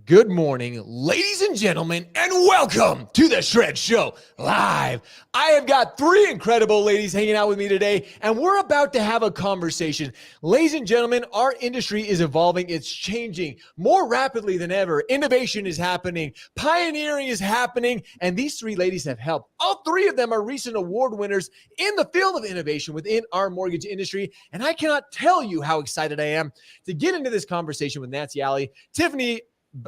Good morning, ladies and gentlemen, and welcome to the Shred Show live. I have got three incredible ladies hanging out with me today, and we're about to have a conversation. Ladies and gentlemen, our industry is evolving. It's changing more rapidly than ever. Innovation is happening. Pioneering is happening, and these three ladies have helped. All three of them are recent award winners in the field of innovation within our mortgage industry, and I cannot tell you how excited I am to get into this conversation with Nancy Alley, Tiffany.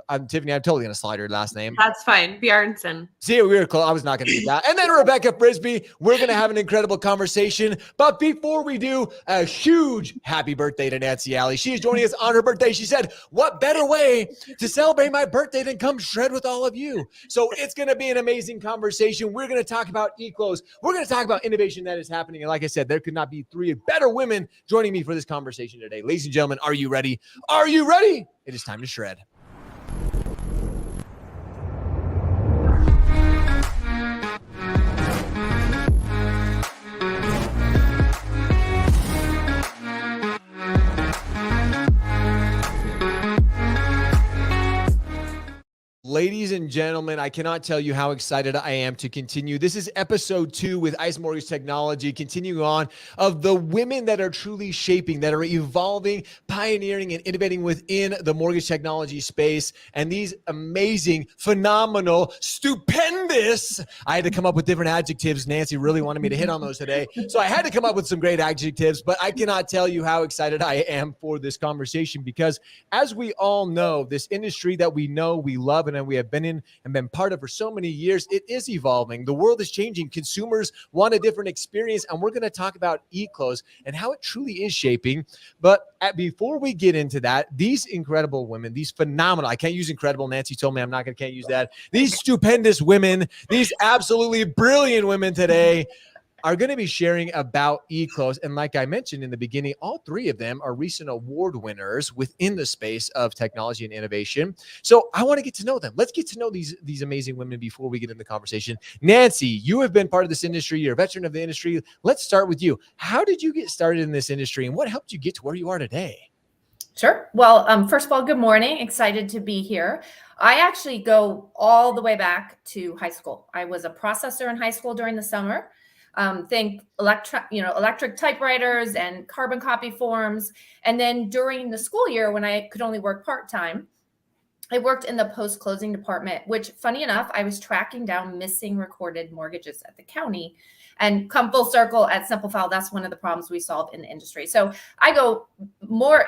I'm totally going to slide her last name. That's fine. Bjarnson. See, we were close. I was not going to do that. And then Rebecca Frisbie. We're going to have an incredible conversation. But before we do, a huge happy birthday to Nancy Alley. She is joining us on her birthday. She said, what better way to celebrate my birthday than come shred with all of you? So it's going to be an amazing conversation. We're going to talk about eClose. We're going to talk about innovation that is happening. And like I said, there could not be three better women joining me for this conversation today. Ladies and gentlemen, are you ready? Are you ready? It is time to shred. Ladies and gentlemen, I cannot tell you how excited I am to continue. This is episode 2 with Ice Mortgage Technology, continuing on of the women that are truly shaping, that are evolving, pioneering, and innovating within the mortgage technology space. And these amazing, phenomenal, stupendous, I had to come up with different adjectives. Nancy really wanted me to hit on those today. So I had to come up with some great adjectives, but I cannot tell you how excited I am for this conversation because as we all know, this industry that we know, we love, and we have been in and been part of for so many years, it is evolving. The world is changing. Consumers want a different experience, and we're going to talk about eClose and how it truly is shaping. But before we get into that, these incredible women, these phenomenal, I can't use incredible. Nancy told me can't use that. These stupendous women, these absolutely brilliant women today are going to be sharing about eClose. And like I mentioned in the beginning, all three of them are recent award winners within the space of technology and innovation. So I want to get to know them. Let's get to know these amazing women before we get into the conversation. Nancy, you have been part of this industry. You're a veteran of the industry. Let's start with you. How did you get started in this industry and what helped you get to where you are today? Sure. Well, first of all, good morning. Excited to be here. I actually go all the way back to high school. I was a processor in high school during the summer. Think electric typewriters and carbon copy forms. And then during the school year, when I could only work part-time, I worked in the post-closing department, which funny enough, I was tracking down missing recorded mortgages at the county. And come full circle at Simple File, that's one of the problems we solve in the industry. So I go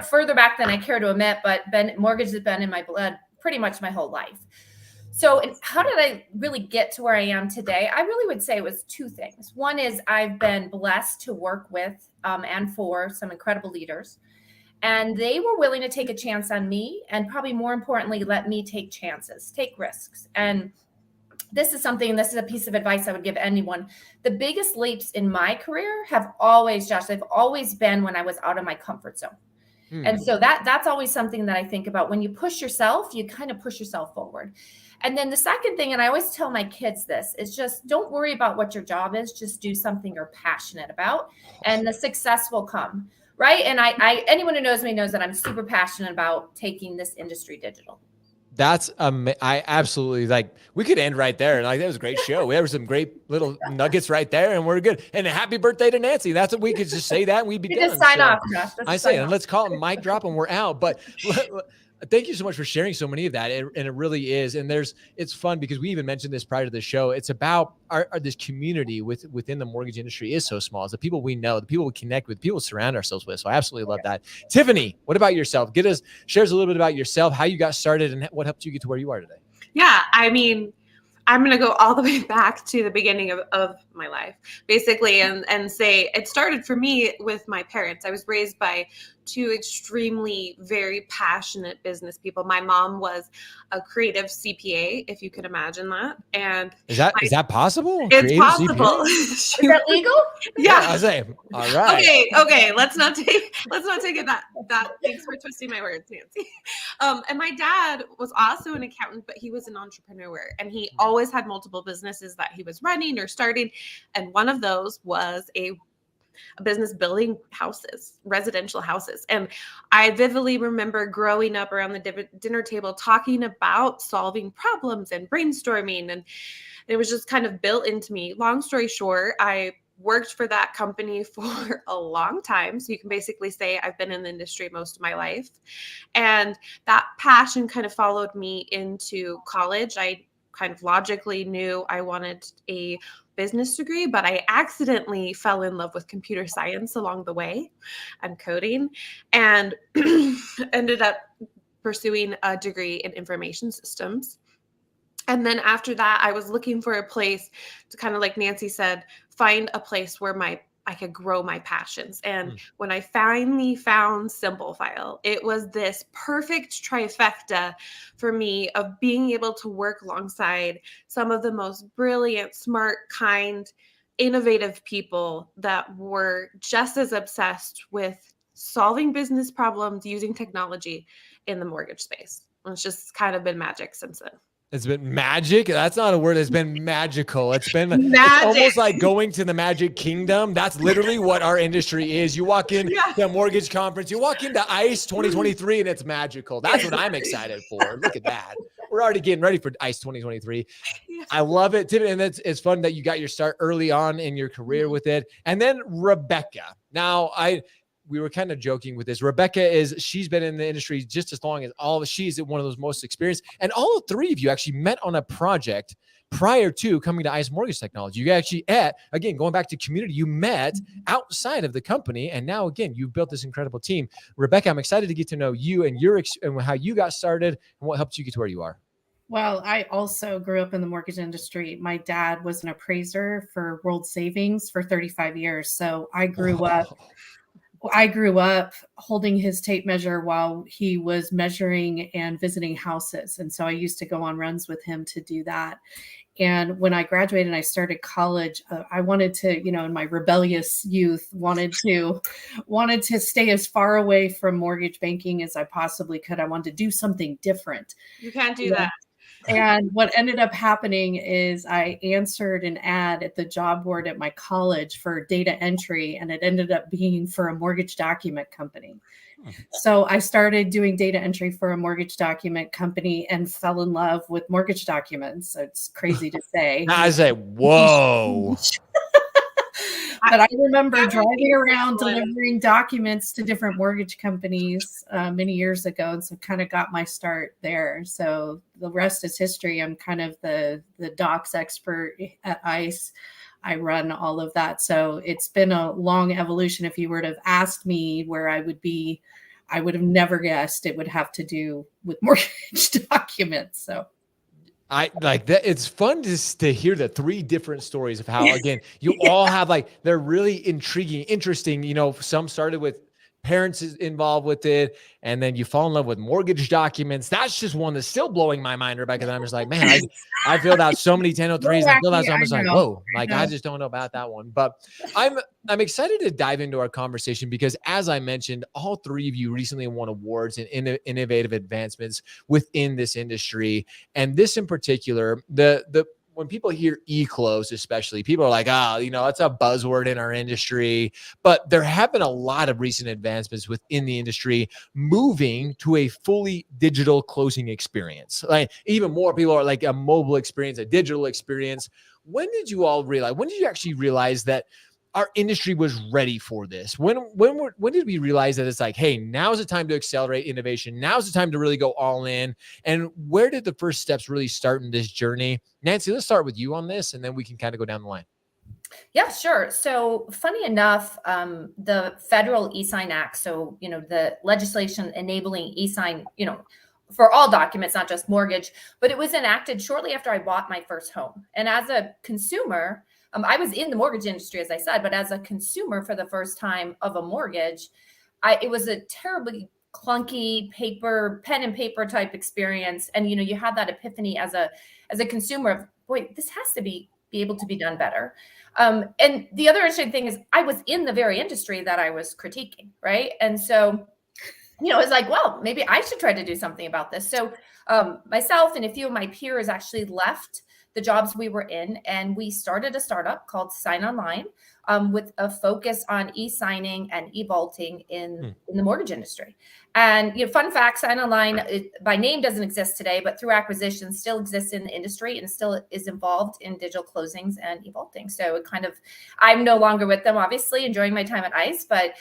further back than I care to admit, but mortgage has been in my blood pretty much my whole life. So how did I really get to where I am today? I really would say it was two things. One is I've been blessed to work with and for some incredible leaders. And they were willing to take a chance on me and probably more importantly, let me take chances, take risks. And this is a piece of advice I would give anyone. The biggest leaps in my career have always, Josh, they've always been when I was out of my comfort zone. And so that's always something that I think about. When you push yourself, you kind of push yourself forward. And then the second thing, and I always tell my kids this, is just don't worry about what your job is. Just do something you're passionate about and the success will come, right? And anyone who knows me knows that I'm super passionate about taking this industry digital. That's I absolutely we could end right there. That was a great show. We have some great little nuggets right there and we're good. And a happy birthday to Nancy. That's what we could just say that and we'd be done. Just sign off, Josh. I say, and let's call it mic drop and we're out. But thank you so much for sharing so many of that. And it really is. And it's fun because we even mentioned this prior to the show. It's about this community within the mortgage industry is so small. It's the people we know, the people we connect with, people we surround ourselves with. So I absolutely love that. Tiffany, what about yourself? Share us a little bit about yourself, how you got started and what helped you get to where you are today. Yeah. I mean, I'm going to go all the way back to the beginning of my life, basically, and say it started for me with my parents. I was raised by two extremely very passionate business people. My mom was a creative CPA, if you could imagine that. And is that possible? It's possible. Is that legal? Yeah. I was saying, all right. Okay. Let's not take it that. Thanks for twisting my words, Nancy. And my dad was also an accountant, but he was an entrepreneur, and he always had multiple businesses that he was running or starting. And one of those was a a business building houses, residential houses. And I vividly remember growing up around the dinner table talking about solving problems and brainstorming. And it was just kind of built into me. Long story short, I worked for that company for a long time. So you can basically say I've been in the industry most of my life. And that passion kind of followed me into college. I kind of logically knew I wanted a business degree, but I accidentally fell in love with computer science along the way and coding, and ended up pursuing a degree in information systems. And then after that, I was looking for a place to kind of, like Nancy said, find a place where I could grow my passions. And when I finally found Simplifile, it was this perfect trifecta for me of being able to work alongside some of the most brilliant, smart, kind, innovative people that were just as obsessed with solving business problems using technology in the mortgage space. And it's just kind of been magic since then. It's been magic. That's not a word. It's been magical. It's almost like going to the Magic Kingdom. That's literally what our industry is. You walk in to a mortgage conference, you walk into ICE 2023, and it's magical. That's what I'm excited for. Look at that. We're already getting ready for ICE 2023. I love it, Tiffany. And it's fun that you got your start early on in your career with it. And then Rebecca. Now, we were kind of joking with this. Rebecca she's been in the industry just as long as she's one of those most experienced. And all three of you actually met on a project prior to coming to ICE Mortgage Technology. You actually again, going back to community, you met outside of the company. And now again, you've built this incredible team. Rebecca, I'm excited to get to know you and and how you got started and what helped you get to where you are. Well, I also grew up in the mortgage industry. My dad was an appraiser for World Savings for 35 years. So I grew up holding his tape measure while he was measuring and visiting houses. And so I used to go on runs with him to do that. And when I graduated and I started college, I wanted to, in my rebellious youth, wanted to stay as far away from mortgage banking as I possibly could. I wanted to do something different. You can't do that. And what ended up happening is I answered an ad at the job board at my college for data entry, and it ended up being for a mortgage document company. So I started doing data entry for a mortgage document company and fell in love with mortgage documents. It's crazy to say. I say, whoa. But I remember driving around delivering documents to different mortgage companies many years ago. And so kind of got my start there. So the rest is history. I'm kind of the docs expert at ICE. I run all of that. So it's been a long evolution. If you were to have asked me where I would be, I would have never guessed it would have to do with mortgage documents. So I like that. It's fun just to hear the three different stories of how, again, you all have they're really intriguing, interesting. Some started with parents involved with it, and then you fall in love with mortgage documents. That's just one that's still blowing my mind, Rebecca. That I'm just like, man, I filled out so many 1003s. I filled out, so I'm just like, whoa, I just don't know about that one. But I'm excited to dive into our conversation because, as I mentioned, all three of you recently won awards and innovative advancements within this industry. And this in particular, when people hear eClose, especially, people are like, that's a buzzword in our industry. But there have been a lot of recent advancements within the industry moving to a fully digital closing experience. Like even more people are like a mobile experience, a digital experience. When did you actually realize that our industry was ready for this? When did we realize that it's like, hey, now's the time to accelerate innovation. Now's the time to really go all in. And where did the first steps really start in this journey? Nancy, let's start with you on this, and then we can kind of go down the line. Yeah, sure. So funny enough, the federal eSign Act, so, the legislation enabling eSign, for all documents, not just mortgage, but it was enacted shortly after I bought my first home. And as a consumer, I was in the mortgage industry, as I said, but as a consumer for the first time of a mortgage, it was a terribly clunky pen and paper type experience. And, you had that epiphany as a consumer of, boy, this has to be able to be done better. And the other interesting thing is I was in the very industry that I was critiquing, right? And so, it's like, well, maybe I should try to do something about this. So myself and a few of my peers actually left the jobs we were in. And we started a startup called Sign Online, with a focus on e-signing and e-vaulting in the mortgage industry. And fun fact, Sign Online by name doesn't exist today, but through acquisition still exists in the industry and still is involved in digital closings and e-vaulting. So it kind of, I'm no longer with them, obviously, enjoying my time at ICE, but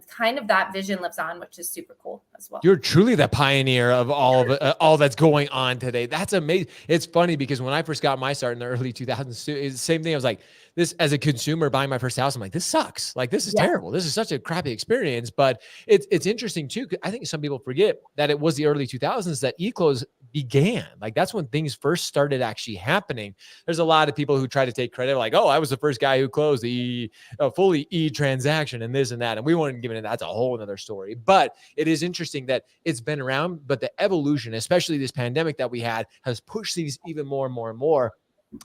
kind of that vision lives on, which is super cool as well. You're truly the pioneer of all of it, all that's going on today. That's amazing. It's funny because when I first got my start in the early 2000s, it's the same thing. I was like, this as a consumer buying my first house, I'm like, this sucks. Like, this is terrible. This is such a crappy experience. But it's interesting too. I think some people forget that it was the early 2000s that eClose began. Like, that's when things first started actually happening. There's a lot of people who try to take credit, like, oh, I was the first guy who closed the fully e-transaction and this and that. And we weren't giving it. That's a whole other story. But it is interesting that it's been around, but the evolution, especially this pandemic that we had, has pushed these even more and more and more.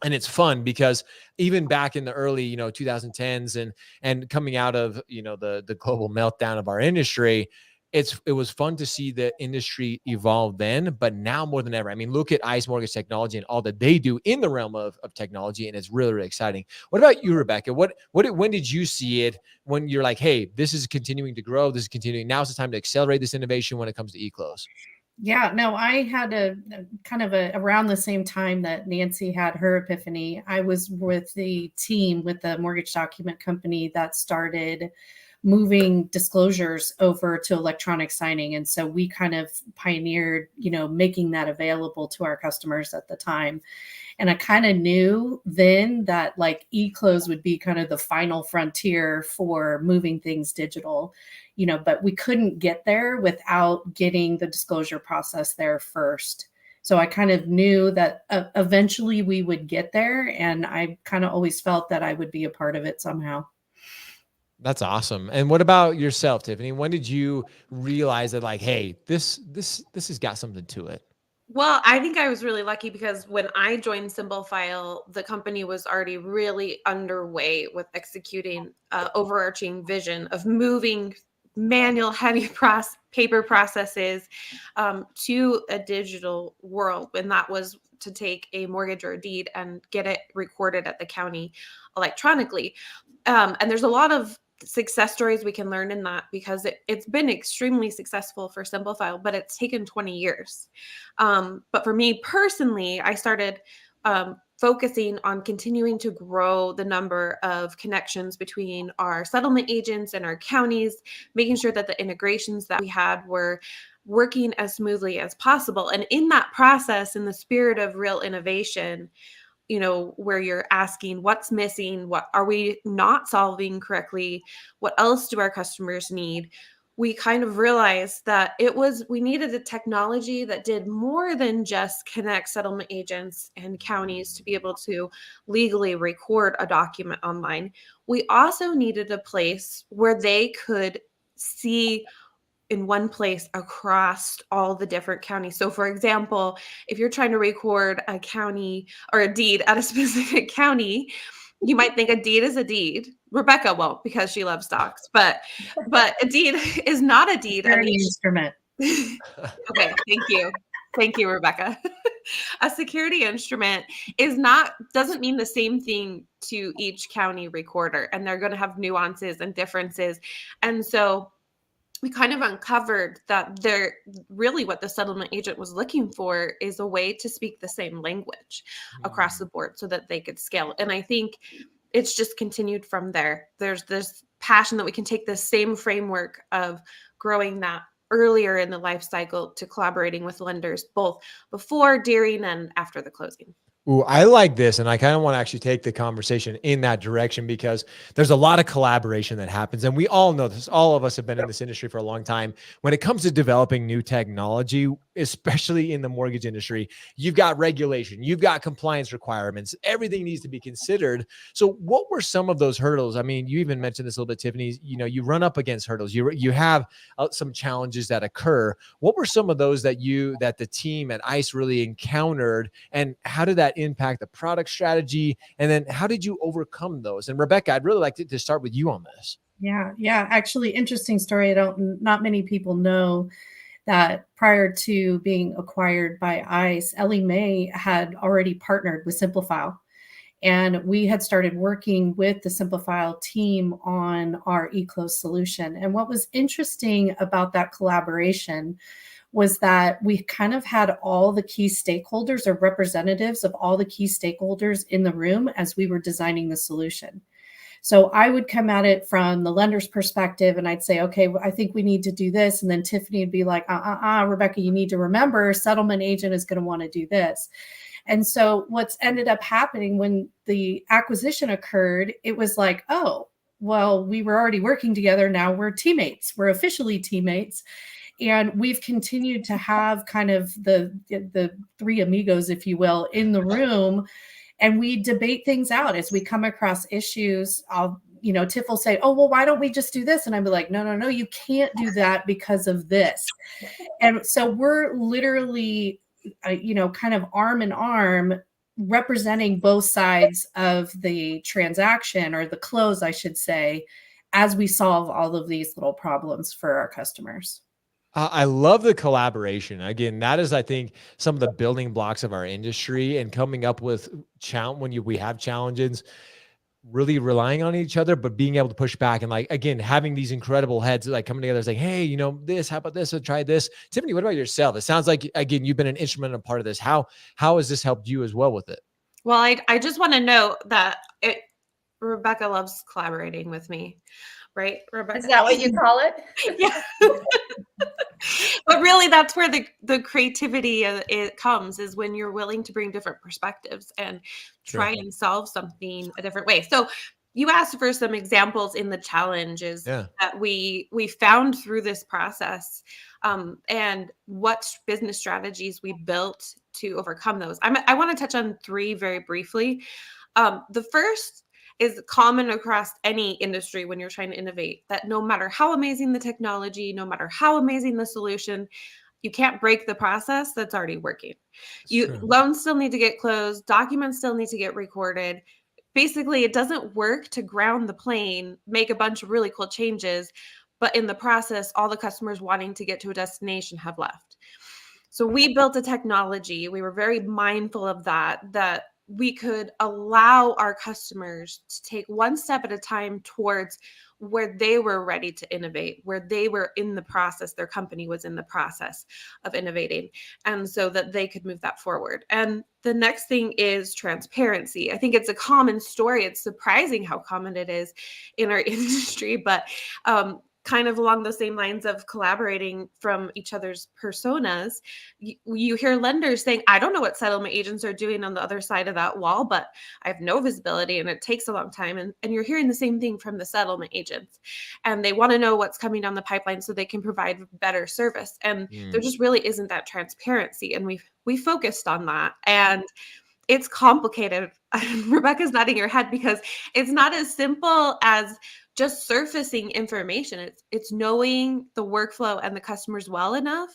And it's fun because even back in the early, 2010s and coming out of, the global meltdown of our industry, it was fun to see the industry evolve then, but now more than ever. I mean, look at ICE Mortgage Technology and all that they do in the realm of technology, and it's really, really exciting. What about you, Rebecca? When did you see it when you're like, hey, this is continuing to grow, this is continuing, now's the time to accelerate this innovation when it comes to eClose? Yeah, no, I had a kind of around the same time that Nancy had her epiphany. I was with the team with the mortgage document company that started moving disclosures over to electronic signing. And so we kind of pioneered, making that available to our customers at the time. And I kind of knew then that like eClose would be kind of the final frontier for moving things digital, but we couldn't get there without getting the disclosure process there first. So I kind of knew that eventually we would get there. And I kind of always felt that I would be a part of it somehow. That's awesome. And what about yourself, Tiffany? When did you realize that, like, hey, this has got something to it? Well, I think I was really lucky because when I joined SimpleFile, the company was already really underway with executing overarching vision of moving manual heavy paper processes to a digital world. And that was to take a mortgage or a deed and get it recorded at the county electronically. And there's a lot of success stories we can learn in that because it's been extremely successful for SimpleFile, but it's taken 20 years. But for me personally, I started focusing on continuing to grow the number of connections between our settlement agents and our counties, making sure that the integrations that we had were working as smoothly as possible. And in that process, in the spirit of real innovation, where you're asking what's missing, what are we not solving correctly, what else do our customers need, we kind of realized that we needed a technology that did more than just connect settlement agents and counties to be able to legally record a document online. We also needed a place where they could see in one place across all the different counties. So for example, if you're trying to record a county or a deed at a specific county, you might think a deed is a deed. Rebecca won't because she loves dogs, but a deed is not a deed. Security instrument. Okay, thank you. Thank you, Rebecca. A security instrument doesn't mean the same thing to each county recorder, and they're going to have nuances and differences. And so we kind of uncovered that really what the settlement agent was looking for is a way to speak the same language across the board so that they could scale. And I think it's just continued from there. There's this passion that we can take the same framework of growing that earlier in the life cycle to collaborating with lenders, both before, during, and after the closing. Ooh, I like this. And I kind of want to actually take the conversation in that direction because there's a lot of collaboration that happens. And we all know this. All of us have been in this industry for a long time. When it comes to developing new technology, especially in the mortgage industry, you've got regulation, you've got compliance requirements, everything needs to be considered. So what were some of those hurdles? I mean, you even mentioned this a little bit, Tiffany, you run up against hurdles, you have some challenges that occur. What were some of those that the team at ICE really encountered, and how did that impact the product strategy? And then how did you overcome those? And Rebecca, I'd really like to start with you on this. Yeah. Actually, interesting story. Not many people know that prior to being acquired by ICE, Ellie Mae had already partnered with Simplifile. And we had started working with the Simplifile team on our eClose solution. And what was interesting about that collaboration was that we kind of had all the key stakeholders or representatives of all the key stakeholders in the room as we were designing the solution. So I would come at it from the lender's perspective and I'd say, okay, I think we need to do this. And then Tiffany would be like, Rebecca, you need to remember settlement agent is going to want to do this. And so what's ended up happening when the acquisition occurred, it was like, oh, well, we were already working together. Now we're teammates. We're officially teammates. And we've continued to have kind of the three amigos, if you will, in the room. And we debate things out as we come across issues. Tiff will say, oh, well, why don't we just do this? And I'd be like, no, you can't do that because of this. And so we're literally, kind of arm in arm representing both sides of the transaction, or the close, I should say, as we solve all of these little problems for our customers. I love the collaboration. Again, that is, I think, some of the building blocks of our industry, and coming up with we have challenges, really relying on each other, but being able to push back, and like, again, having these incredible heads like coming together saying, hey, this, how about this? So try this. Tiffany, what about yourself? It sounds like, again, you've been an instrumental part of this. How has this helped you as well with it? Well, I just want to note that Rebecca loves collaborating with me. Right, Rebecca? Is that what you call it? Yeah. But really, that's where the creativity it comes, is when you're willing to bring different perspectives and try and solve something a different way. So you asked for some examples in the challenges that we found through this process, and what business strategies we built to overcome those. I want to touch on three very briefly. The first is common across any industry when you're trying to innovate, that no matter how amazing the technology, no matter how amazing the solution, you can't break the process that's already working. Loans still need to get closed, documents still need to get recorded. Basically, it doesn't work to ground the plane, make a bunch of really cool changes, but in the process, all the customers wanting to get to a destination have left. So we built a technology. We were very mindful of that we could allow our customers to take one step at a time towards where they were ready to innovate, where they were in the process, their company was in the process of innovating, and so that they could move that forward. And the next thing is transparency. I think it's a common story. It's surprising how common it is in our industry, but kind of along the same lines of collaborating from each other's personas, you hear lenders saying, I don't know what settlement agents are doing on the other side of that wall, but I have no visibility and it takes a long time. And you're hearing the same thing from the settlement agents, and they want to know what's coming down the pipeline so they can provide better service. And there just really isn't that transparency. And we focused on that. And it's complicated. Rebecca's nodding her head, because it's not as simple as just surfacing information. It's knowing the workflow and the customers well enough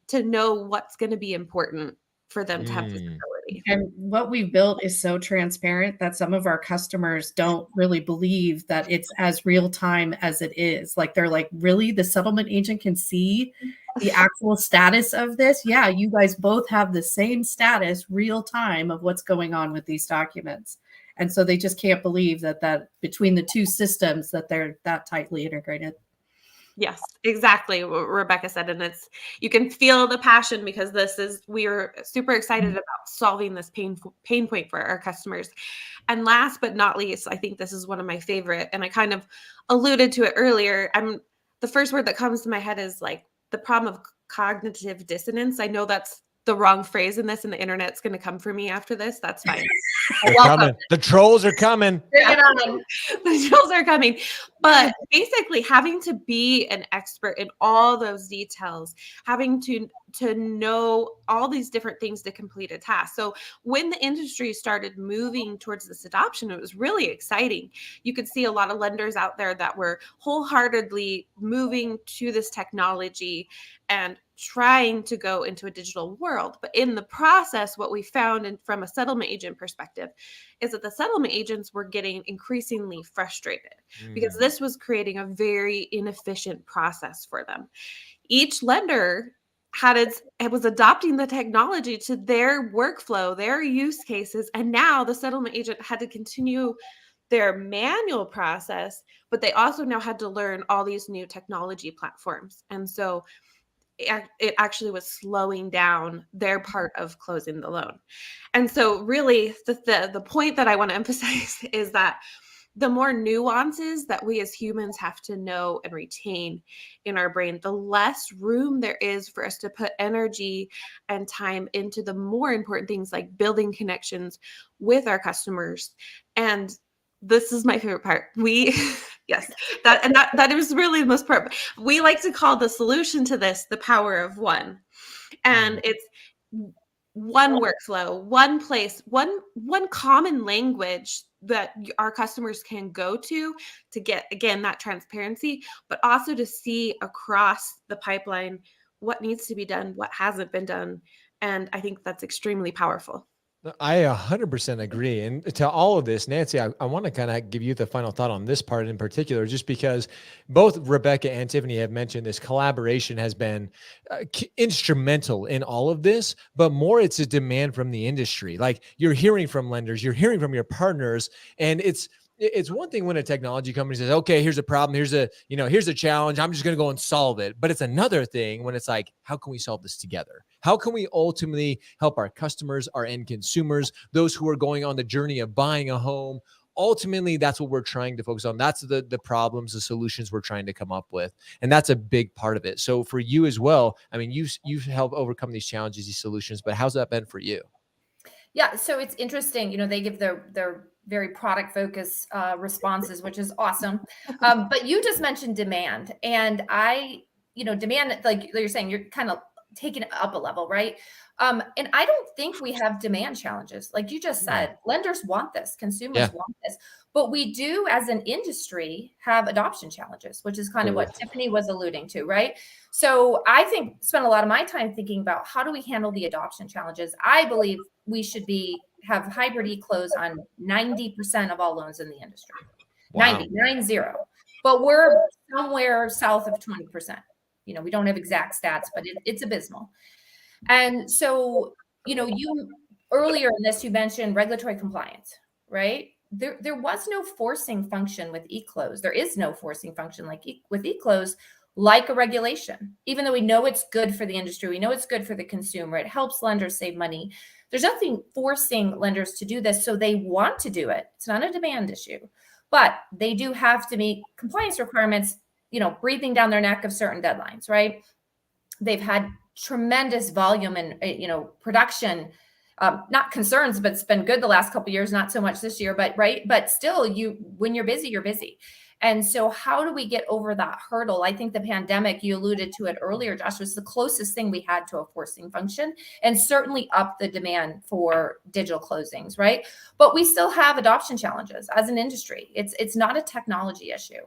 to know what's going to be important for them to have visibility. And what we built is so transparent that some of our customers don't really believe that it's as real time as it is. Like, they're like, really? The settlement agent can see the actual status of this? Yeah, you guys both have the same status, real time, of what's going on with these documents. And so they just can't believe that between the two systems that they're that tightly integrated. Yes, exactly what Rebecca said. And you can feel the passion, because we are super excited about solving this pain point for our customers. And last but not least, I think this is one of my favorite, and I kind of alluded to it earlier. The first word that comes to my head is like the problem of cognitive dissonance. I know that's the wrong phrase in this, and the internet's going to come for me after this. That's fine. The trolls are coming. The trolls are coming. But basically, having to be an expert in all those details, having to know all these different things to complete a task. So when the industry started moving towards this adoption, it was really exciting. You could see a lot of lenders out there that were wholeheartedly moving to this technology and trying to go into a digital world. But in the process, what we found from a settlement agent perspective is that the settlement agents were getting increasingly frustrated because this was creating a very inefficient process for them. each lender it was adopting the technology to their workflow, their use cases. And now the settlement agent had to continue their manual process, but they also now had to learn all these new technology platforms. And so it actually was slowing down their part of closing the loan. And so really the point that I want to emphasize is that the more nuances that we as humans have to know and retain in our brain, the less room there is for us to put energy and time into the more important things like building connections with our customers. And this is my favorite part. Yes, that is really the most part. We like to call the solution to this the power of one. And it's one workflow, one place, one common language that our customers can go to get, again, that transparency, but also to see across the pipeline what needs to be done, what hasn't been done. And I think that's extremely powerful. I 100% agree. And to all of this, Nancy, I want to kind of give you the final thought on this part in particular, just because both Rebecca and Tiffany have mentioned this collaboration has been instrumental in all of this, but more it's a demand from the industry. Like you're hearing from lenders, you're hearing from your partners, and it's one thing when a technology company says, okay, here's a problem. Here's a challenge. I'm just going to go and solve it. But it's another thing when it's like, how can we solve this together? How can we ultimately help our customers, our end consumers, those who are going on the journey of buying a home? Ultimately, that's what we're trying to focus on. That's the problems, the solutions we're trying to come up with. And that's a big part of it. So for you as well, I mean, you've helped overcome these challenges, these solutions, but how's that been for you? Yeah, so it's interesting. They give their very product focused responses, which is awesome. But you just mentioned demand, and demand, like you're saying, you're kind of taking it up a level, right? And I don't think we have demand challenges. Like you just said, lenders want this, consumers want this, but we do as an industry have adoption challenges, which is kind of what Tiffany was alluding to, right? So I spent a lot of my time thinking about how do we handle the adoption challenges. I believe we should have hybrid eClose on 90% of all loans in the industry. Wow. 90. But we're somewhere south of 20%. We don't have exact stats, but it's abysmal. And so, you earlier in this, you mentioned regulatory compliance, right? There was no forcing function with eClose. There is no forcing function with eClose, like a regulation. Even though we know it's good for the industry, we know it's good for the consumer, it helps lenders save money. There's nothing forcing lenders to do this, so they want to do it. It's not a demand issue, but they do have to meet compliance requirements, breathing down their neck of certain deadlines, right? They've had tremendous volume and, production, not concerns, but it's been good the last couple of years, not so much this year, but right. But still when you're busy, you're busy. And so how do we get over that hurdle? I think the pandemic, you alluded to it earlier, Josh, was the closest thing we had to a forcing function, and certainly up the demand for digital closings, right? But we still have adoption challenges as an industry. It's not a technology issue.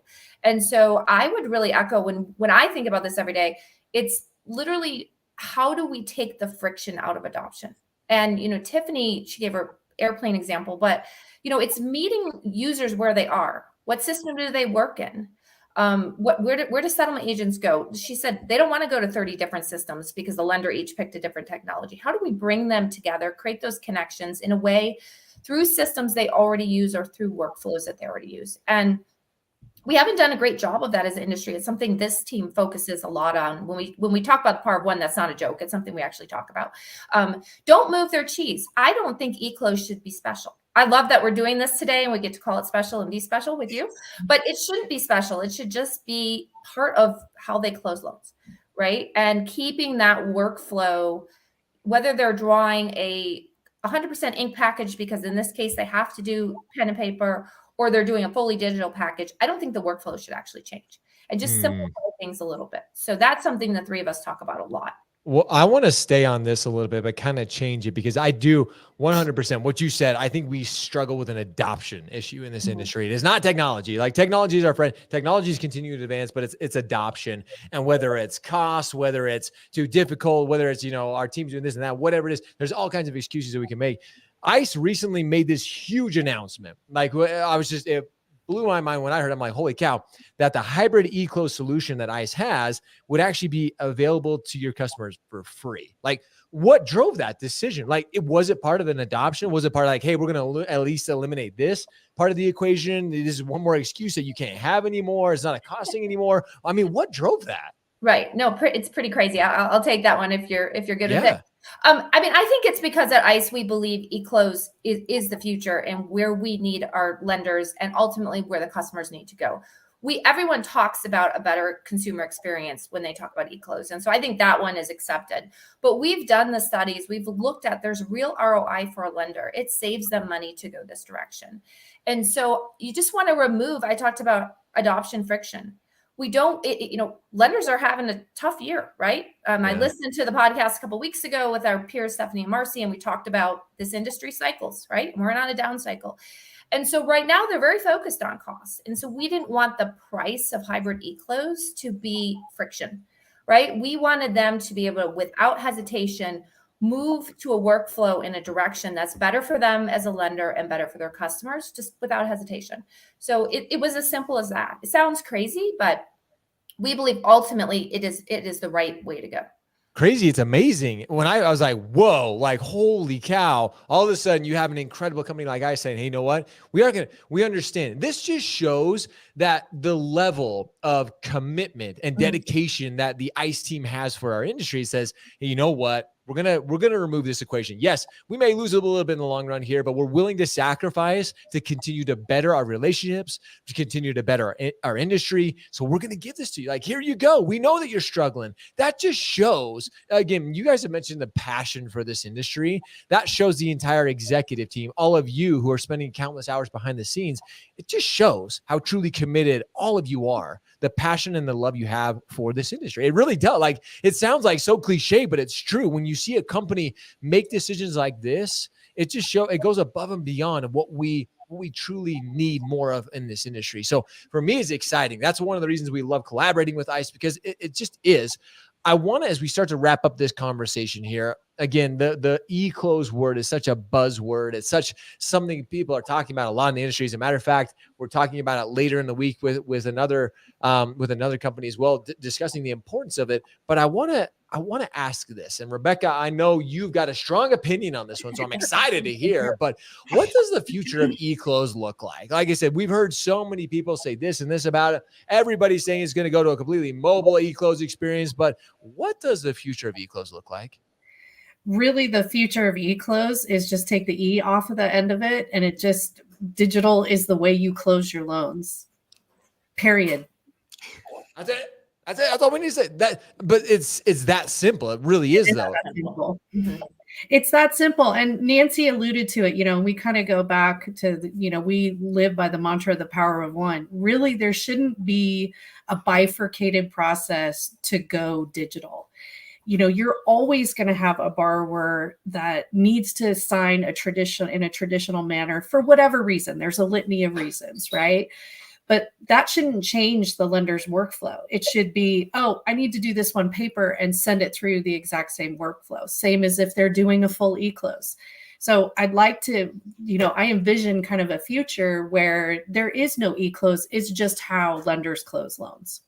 And so I would really echo when I think about this every day, it's literally, how do we take the friction out of adoption? And, Tiffany, she gave her airplane example, but, it's meeting users where they are. What system do they work in? Where do settlement agents go? She said they don't want to go to 30 different systems because the lender each picked a different technology. How do we bring them together, create those connections in a way through systems they already use or through workflows that they already use? And we haven't done a great job of that as an industry. It's something this team focuses a lot on. When we talk about the power of one, that's not a joke. It's something we actually talk about. Don't move their cheese. I don't think eClose should be special. I love that we're doing this today and we get to call it special and be special with you, but it shouldn't be special. It should just be part of how they close loans, right? And keeping that workflow, whether they're drawing a 100% ink package, because in this case they have to do pen and paper, or they're doing a fully digital package, I don't think the workflow should actually change, and just simplify things a little bit. So that's something the three of us talk about a lot. Well, I want to stay on this a little bit, but kind of change it, because I do 100% what you said. I think we struggle with an adoption issue in this industry. It is not technology. Like, technology is our friend. Technology is continuing to advance, but it's adoption. And whether it's cost, whether it's too difficult, whether it's, our team's doing this and that, whatever it is, there's all kinds of excuses that we can make. ICE recently made this huge announcement. Like, it blew my mind when I heard. I'm like, holy cow, that the hybrid eClose solution that ICE has would actually be available to your customers for free. Like, what drove that decision? Like, was it part of an adoption? Was it part of like, hey, we're going to at least eliminate this part of the equation? This is one more excuse that you can't have anymore. It's not a costing anymore. I mean, what drove that? Right. No, it's pretty crazy. I'll take that one if you're good with it. I mean, I think it's because at ICE, we believe eClose is the future and where we need our lenders and ultimately where the customers need to go. Everyone talks about a better consumer experience when they talk about eClose. And so I think that one is accepted. But we've done the studies. We've looked at there's real ROI for a lender. It saves them money to go this direction. And so you just want to remove, I talked about adoption friction. We don't, lenders are having a tough year, right? I listened to the podcast a couple of weeks ago with our peers, Stephanie and Marcy, and we talked about this industry cycles, right? We're not a down cycle. And so right now they're very focused on costs. And so we didn't want the price of hybrid eClose to be friction, right? We wanted them to be able to, without hesitation, move to a workflow in a direction that's better for them as a lender and better for their customers, just without hesitation. So it was as simple as that. It sounds crazy, but we believe ultimately it is the right way to go. Crazy. It's amazing. When I was like, whoa, like, holy cow. All of a sudden you have an incredible company like I saying, hey, you know what? We understand. This just shows that the level of commitment and dedication that the ICE team has for our industry says, hey, you know what? We're gonna remove this equation. Yes, we may lose a little bit in the long run here, but we're willing to sacrifice to continue to better our relationships, to continue to better our industry. So we're gonna give this to you. Like, here you go. We know that you're struggling. That just shows, again, you guys have mentioned the passion for this industry. That shows the entire executive team, all of you who are spending countless hours behind the scenes. It just shows how truly committed all of you are, the passion and the love you have for this industry. It really does. Like, it sounds like so cliche, but it's true. When you see a company make decisions like this, it goes above and beyond what we truly need more of in this industry. So for me, it's exciting. That's one of the reasons we love collaborating with ICE, because it just is. I want to, as we start to wrap up this conversation here, again, the eClose word is such a buzzword. It's such something people are talking about a lot in the industry. As a matter of fact, we're talking about it later in the week with another company as well, discussing the importance of it. But I want to ask this, and Rebecca, I know you've got a strong opinion on this one, so I'm excited to hear. But what does the future of eClose look like? Like I said, we've heard so many people say this and this about it. Everybody's saying it's going to go to a completely mobile eClose experience. But what does the future of eClose look like? Really, the future of eClose is just take the E off of the end of it, and digital is the way you close your loans. Period. That's it. That's all we need to say. That, but it's that simple. It really is, though. Simple. Mm-hmm. It's that simple. And Nancy alluded to it. We kind of go back to, we live by the mantra of the power of one. Really, there shouldn't be a bifurcated process to go digital. You're always going to have a borrower that needs to sign in a traditional manner for whatever reason. There's a litany of reasons, right? But that shouldn't change the lender's workflow. It should be, I need to do this on paper and send it through the exact same workflow. Same as if they're doing a full eClose. So I'd like to, I envision kind of a future where there is no eClose. It's just how lenders close loans.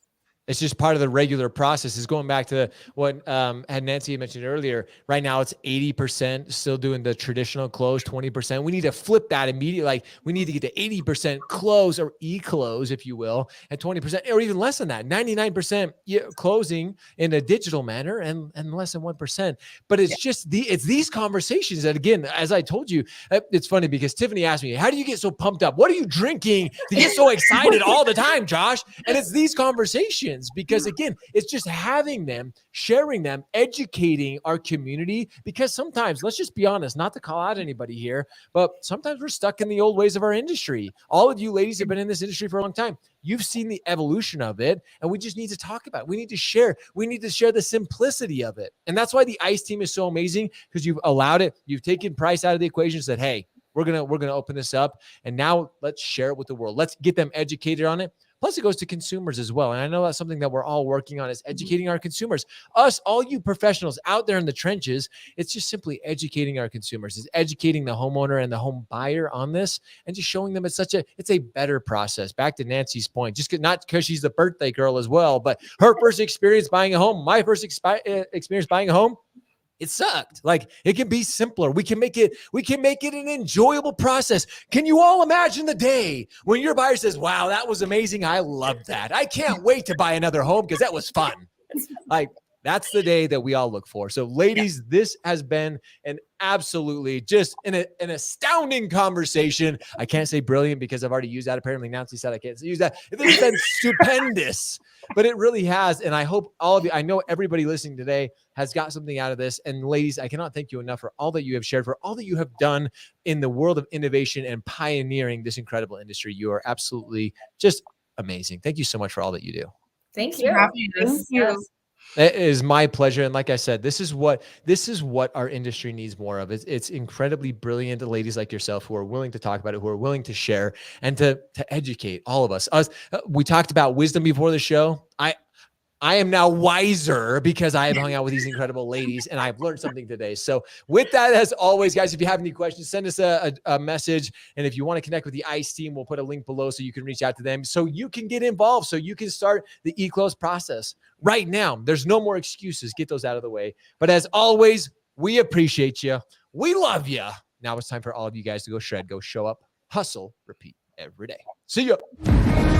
It's just part of the regular process. Is going back to what had Nancy mentioned earlier. Right now, it's 80% still doing the traditional close, 20%. We need to flip that immediately. Like, we need to get to 80% close, or eClose, if you will, and 20%, or even less than that, 99% closing in a digital manner, and less than 1%. But it's just it's these conversations that, again, as I told you, it's funny because Tiffany asked me, how do you get so pumped up? What are you drinking to get so excited all the time, Josh? And it's these conversations. Because again, it's just having them, sharing them, educating our community. Because sometimes, let's just be honest, not to call out anybody here, but sometimes we're stuck in the old ways of our industry. All of you ladies have been in this industry for a long time. You've seen the evolution of it, and we just need to talk about it. We need to share. We need to share the simplicity of it. And that's why the ICE team is so amazing, because you've allowed it. You've taken price out of the equation and said, hey, we're gonna open this up, and now let's share it with the world. Let's get them educated on it. Plus, it goes to consumers as well. And I know that's something that we're all working on, is educating our consumers. Us, all you professionals out there in the trenches, it's just simply educating our consumers. It's educating the homeowner and the home buyer on this, and just showing them it's a better process. Back to Nancy's point, just not because she's the birthday girl as well, but her first experience buying a home, my first experience buying a home, it sucked. Like, it can be simpler. We can make it an enjoyable process. Can you all imagine the day when your buyer says, wow, that was amazing. I loved that. I can't wait to buy another home because that was fun. Like, that's the day that we all look for. So ladies, this has been an absolutely just an astounding conversation. I can't say brilliant because I've already used that. Apparently Nancy said I can't use that. It's been stupendous, but it really has. And I hope all of you, I know everybody listening today has got something out of this. And ladies, I cannot thank you enough for all that you have shared, for all that you have done in the world of innovation and pioneering this incredible industry. You are absolutely just amazing. Thank you so much for all that you do. Thank you. Thank you. Yes. It is my pleasure. And like I said, this is what our industry needs more of. It's incredibly brilliant ladies like yourself who are willing to talk about it, who are willing to share and to educate all of us. We talked about wisdom before the show. I am now wiser because I have hung out with these incredible ladies and I've learned something today. So with that, as always, guys, if you have any questions, send us a message. And if you want to connect with the ICE team, we'll put a link below so you can reach out to them, so you can get involved, so you can start the eClose process right now. There's no more excuses. Get those out of the way. But as always, we appreciate you. We love you. Now it's time for all of you guys to go shred, go show up, hustle, repeat every day. See ya.